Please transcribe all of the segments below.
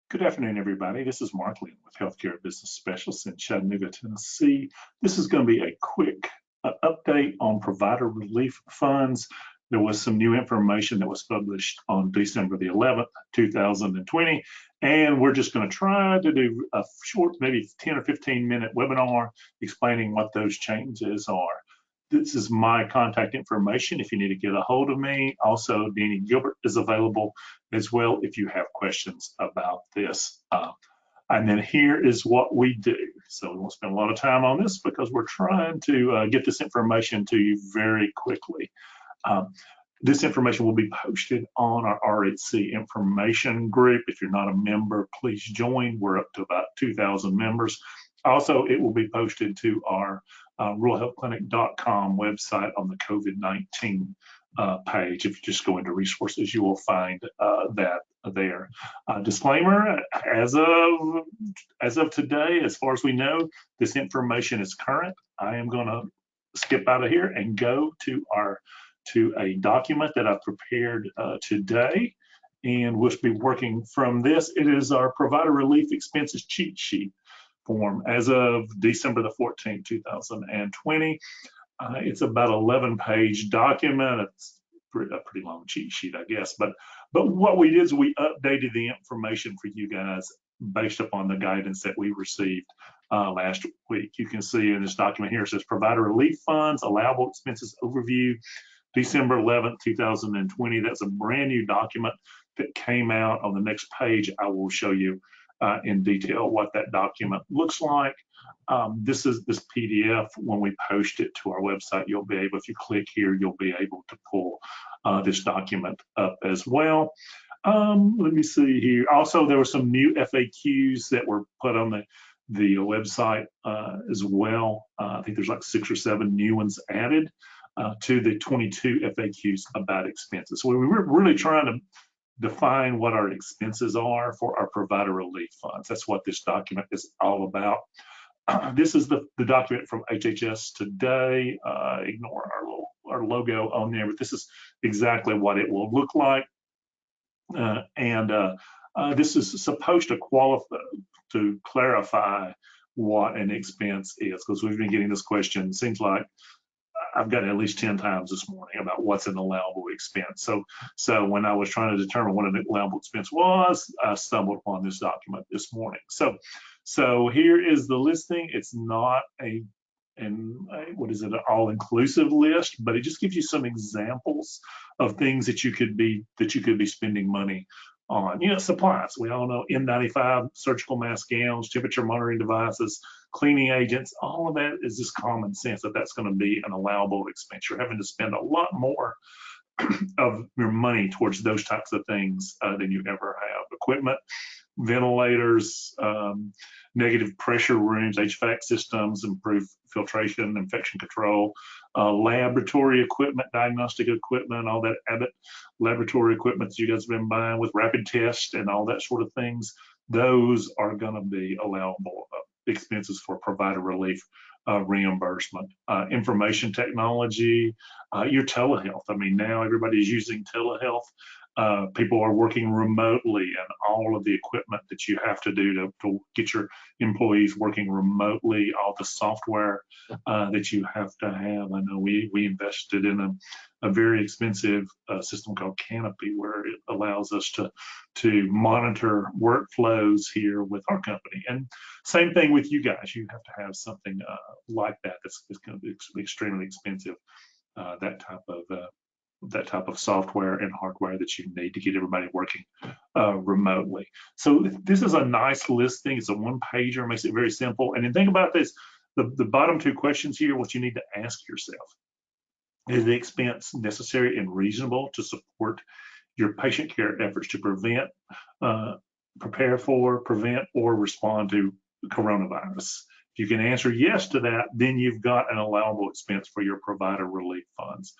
Good afternoon, everybody. This is Mark Lynn with Healthcare Business Specialists in Chattanooga, Tennessee. This is going to be a quick update on provider relief funds. There was some new information that was published on December the 11th, 2020, and we're just going to try to do a short, maybe 10 or 15-minute webinar explaining what those changes are. This is my contact information if you need to get a hold of me. Also, Danny Gilbert is available as well if you have questions about this. And then here is what we do. So we won't spend a lot of time on this because we're trying to get this information to you very quickly. This information will be posted on our RHC information group. If you're not a member, please join. We're up to about 2,000 members. Also, it will be posted to our ruralhealthclinic.com website on the COVID-19 page. If you just go into resources, you will find that there. Disclaimer, as of today, as far as we know, this information is current. I am going to skip out of here and go to a document that I prepared today, and we'll be working from this. It is our provider relief expenses cheat sheet form as of December the 14th, 2020. It's about 11-page document. It's a pretty long cheat sheet, I guess. But what we did is we updated the information for you guys based upon the guidance that we received last week. You can see in this document here, it says Provider Relief Funds, Allowable Expenses Overview, December 11th, 2020. That's a brand new document that came out. On the next page, I will show you in detail what that document looks like. This PDF. When we post it to our website, you'll be able, if you click here, you'll be able to pull this document up as well. Let me see here. Also, there were some new FAQs that were put on the website as well. I think there's like 6 or 7 new ones added to the 22 FAQs about expenses. So we were really trying to define what our expenses are for our provider relief funds. That's what this document is all about. This is the document from HHS Today. Ignore our logo on there, but this is exactly what it will look like. This is supposed to clarify what an expense is, because we've been getting this question. It seems like I've got at least 10 times this morning about what's an allowable expense. So when I was trying to determine what an allowable expense was, I stumbled upon this document this morning. So here is the listing. It's not an all-inclusive list, but it just gives you some examples of things that you could be spending money on. You know, supplies. We all know N95, surgical mask gowns, temperature monitoring devices, cleaning agents. All of that is just common sense that that's going to be an allowable expense. You're having to spend a lot more of your money towards those types of things than you ever have. Equipment, ventilators, negative pressure rooms, HVAC systems, improved filtration, infection control, laboratory equipment, diagnostic equipment, all that Abbott laboratory equipment that you guys have been buying with rapid tests and all that sort of things. Those are going to be allowable expenses for provider relief reimbursement. Information technology, your telehealth. I mean, now everybody's using telehealth. People are working remotely, and all of the equipment that you have to do to get your employees working remotely, all the software that you have to have. I know we invested in a very expensive system called Canopy, where it allows us to monitor workflows here with our company. And same thing with you guys. You have to have something like that that's going to be extremely expensive, that type of software and hardware that you need to get everybody working remotely. So this is a nice listing. It's a one-pager, makes it very simple. And then think about this, the bottom 2 questions here, what you need to ask yourself. Is the expense necessary and reasonable to support your patient care efforts to prevent, prepare for, prevent, or respond to coronavirus? If you can answer yes to that, then you've got an allowable expense for your provider relief funds.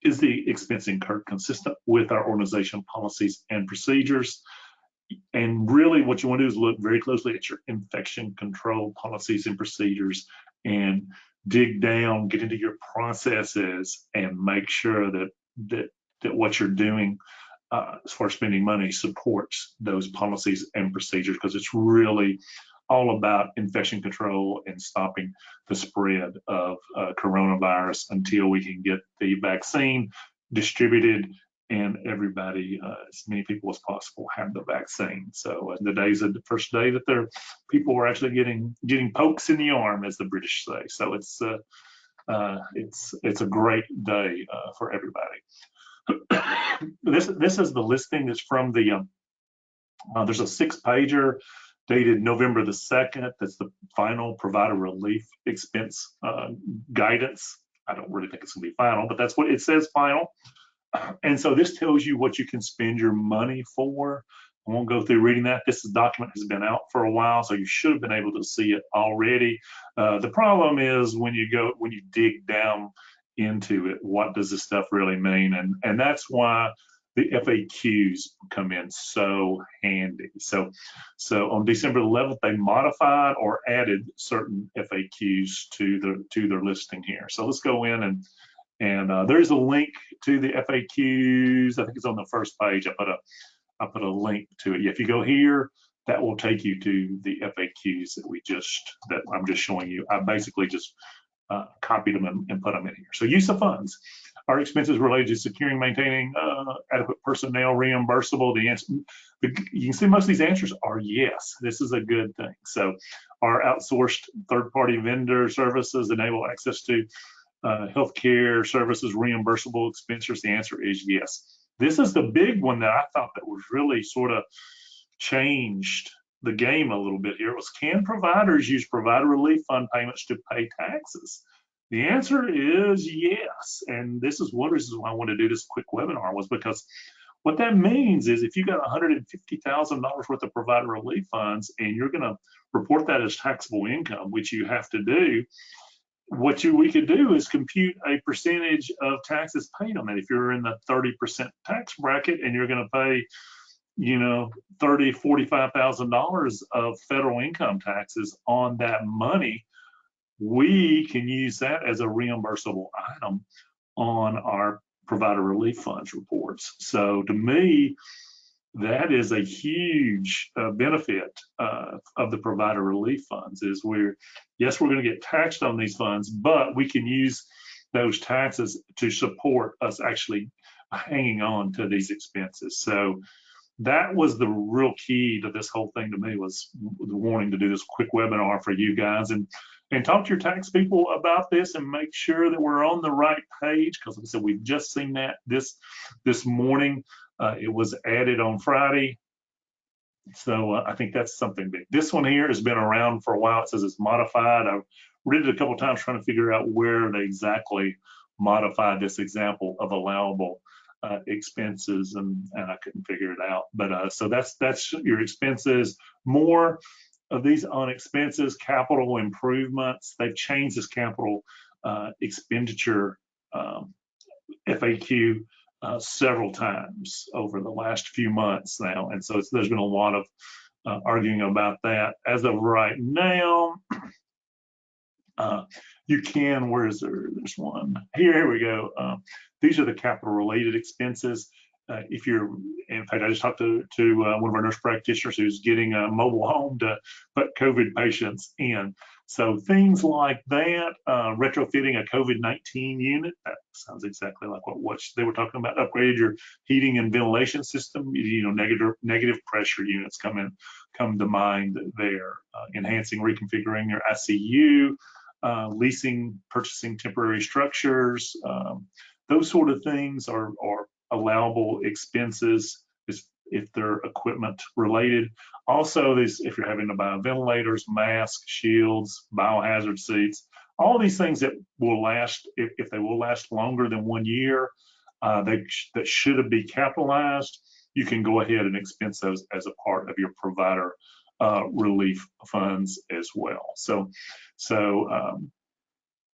Is the expense incurred consistent with our organization policies and procedures? And really what you want to do is look very closely at your infection control policies and procedures and dig down, get into your processes, and make sure that what you're doing as far as spending money, supports those policies and procedures, because it's really all about infection control and stopping the spread of coronavirus until we can get the vaccine distributed and everybody, as many people as possible, have the vaccine. So the first day that people are actually getting pokes in the arm, as the British say. So it's a great day for everybody. This is the listing. That's from the there's a 6-pager dated November the 2nd. That's the final provider relief expense guidance. I don't really think it's going to be final, but that's what it says, final. And so this tells you what you can spend your money for. I won't go through reading that. This document has been out for a while, so you should have been able to see it already. The problem is when you dig down into it, what does this stuff really mean? And that's why the FAQs come in so handy. So on December 11th, they modified or added certain FAQs to their listing here. So let's go in and there's a link to the FAQs. I think it's on the first page. I put a link to it. If you go here, that will take you to the FAQs that I'm just showing you. I basically just copied them and put them in here. So use of funds. Are expenses related to securing, maintaining adequate personnel reimbursable? The answer, you can see most of these answers are yes. This is a good thing. So are outsourced third-party vendor services enable access to healthcare services reimbursable expenses? The answer is yes. This is the big one that I thought that was really sort of changed the game a little bit here. It was, can providers use provider relief fund payments to pay taxes? The answer is yes. And this is why I wanted to do this quick webinar, was because what that means is if you got $150,000 worth of provider relief funds and you're going to report that as taxable income, which you have to do, we could do is compute a percentage of taxes paid on that. If you're in the 30% tax bracket and you're going to pay, $45,000 of federal income taxes on that money, we can use that as a reimbursable item on our provider relief funds reports. So to me, that is a huge benefit of the provider relief funds, is yes, we're going to get taxed on these funds, but we can use those taxes to support us actually hanging on to these expenses. So that was the real key to this whole thing to me, was wanting to do this quick webinar for you guys and talk to your tax people about this and make sure that we're on the right page. Because like I said, we've just seen that this morning. It was added on Friday. So I think that's something big. This one here has been around for a while. It says it's modified. I've read it a couple of times trying to figure out where they exactly modified this example of allowable expenses, and I couldn't figure it out. But so that's your expenses. More of these on expenses, capital improvements. They've changed this capital expenditure FAQ several times over the last few months now, and so there's been a lot of arguing about that. As of right now, you can, where is there? There's one here we go. These are the capital related expenses. If you're, in fact, I just talked to one of our nurse practitioners who's getting a mobile home to put COVID patients in. So things like that, retrofitting a COVID-19 unit, that sounds exactly like what they were talking about. Upgrade your heating and ventilation system. Negative pressure units come to mind there. Enhancing, reconfiguring your ICU, leasing, purchasing temporary structures. Those sort of things are allowable expenses if they're equipment related. Also, if you're having to buy ventilators, masks, shields, biohazard seats, all these things that will last, if they will last longer than 1 year, that should be capitalized, you can go ahead and expense those as a part of your provider relief funds as well. So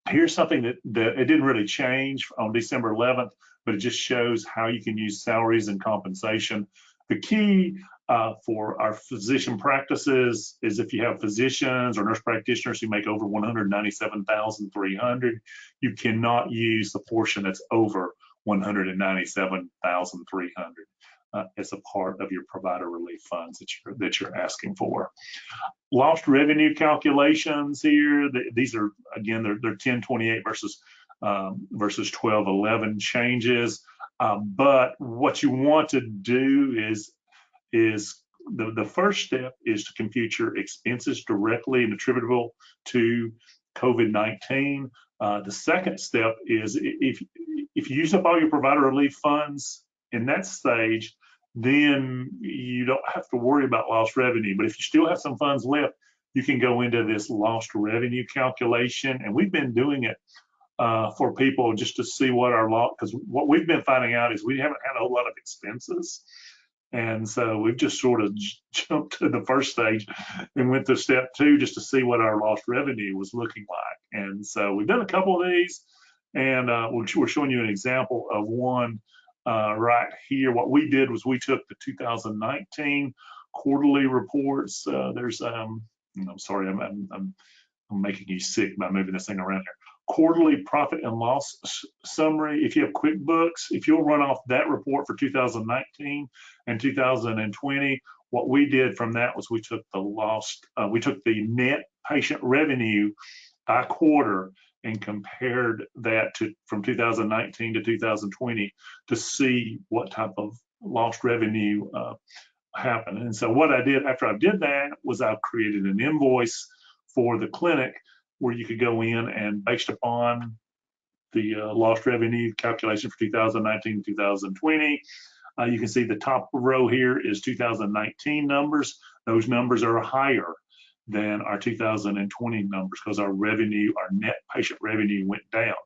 here's something that it didn't really change on December 11th, but it just shows how you can use salaries and compensation. The key for our physician practices is if you have physicians or nurse practitioners who make over $197,300, you cannot use the portion that's over $197,300. as a part of your provider relief funds that you're asking for. Lost revenue calculations here. These are, again, they're 1028 versus 1211 changes. But what you want to do is the first step is to compute your expenses directly and attributable to COVID-19. The second step is if you use up all your provider relief funds in that stage, then you don't have to worry about lost revenue. But if you still have some funds left, you can go into this lost revenue calculation. And we've been doing it for people just to see what our loss, because what we've been finding out is we haven't had a whole lot of expenses. And so we've just sort of jumped to the first stage and went to step 2 just to see what our lost revenue was looking like. And so we've done a couple of these, and we're showing you an example of one right here. What we did was we took the 2019 quarterly reports. I'm sorry, I'm making you sick by moving this thing around here. Quarterly profit and loss summary. If you have QuickBooks, if you'll run off that report for 2019 and 2020, what we did from that was we took the net patient revenue by quarter and compared that from 2019 to 2020 to see what type of lost revenue happened. And so what I did after I did that was I created an invoice for the clinic where you could go in and, based upon the lost revenue calculation for 2019, 2020, you can see the top row here is 2019 numbers. Those numbers are higher than our 2020 numbers because our net patient revenue went down.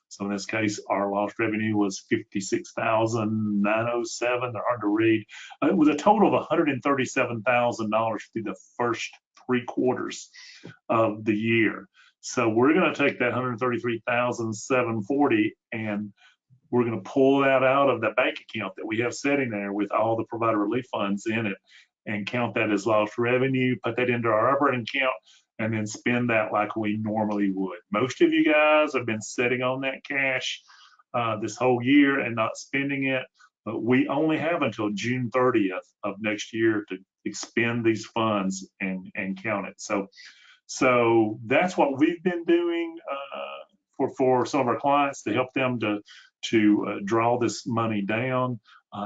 So in this case, our lost revenue was $56,907. They're hard to read. It was a total of $137,000 through the first 3 quarters of the year. So we're going to take that $133,740 and we're going to pull that out of the bank account that we have sitting there with all the provider relief funds in it and count that as lost revenue, put that into our operating account, and then spend that like we normally would. Most of you guys have been sitting on that cash this whole year and not spending it, but we only have until June 30th of next year to expend these funds and count it. So that's what we've been doing for some of our clients to help them to draw this money down.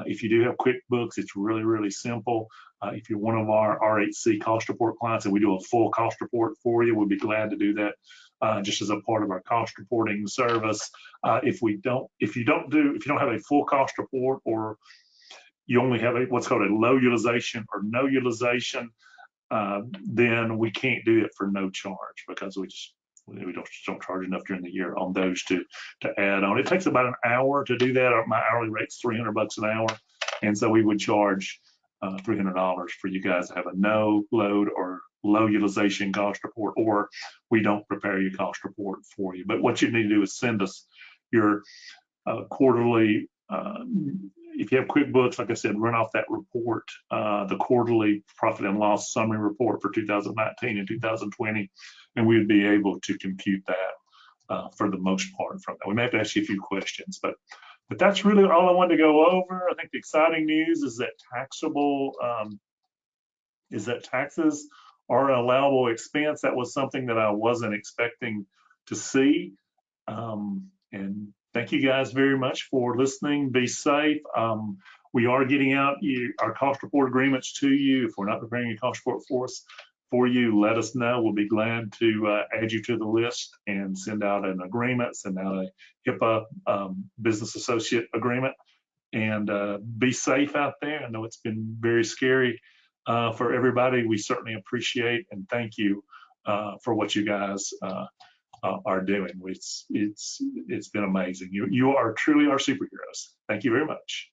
If you do have QuickBooks, it's really, really simple. If you're one of our RHC cost report clients and we do a full cost report for you, we'd be glad to do that just as a part of our cost reporting service. If you don't have a full cost report, or you only have what's called a low utilization or no utilization, then we can't do it for no charge because we don't charge enough during the year on those to add on. It takes about an hour to do that. My hourly rate's $300 an hour, and so we would charge $300 for you guys to have a no load or low utilization cost report, or we don't prepare your cost report for you. But what you need to do is send us your quarterly. If you have QuickBooks, like I said, run off that report, the quarterly profit and loss summary report for 2019 and 2020, and we would be able to compute that for the most part from that. We may have to ask you a few questions, but that's really all I wanted to go over. I think the exciting news is that taxes are an allowable expense. That was something that I wasn't expecting to see. And thank you guys very much for listening. Be safe. We are getting out our cost report agreements to you. If we're not preparing a cost report for you, let us know. We'll be glad to add you to the list and send out an agreement, send out a HIPAA business associate agreement. And be safe out there. I know it's been very scary for everybody. We certainly appreciate and thank you for what you guys are doing. It's been amazing. You are truly our superheroes. Thank you very much.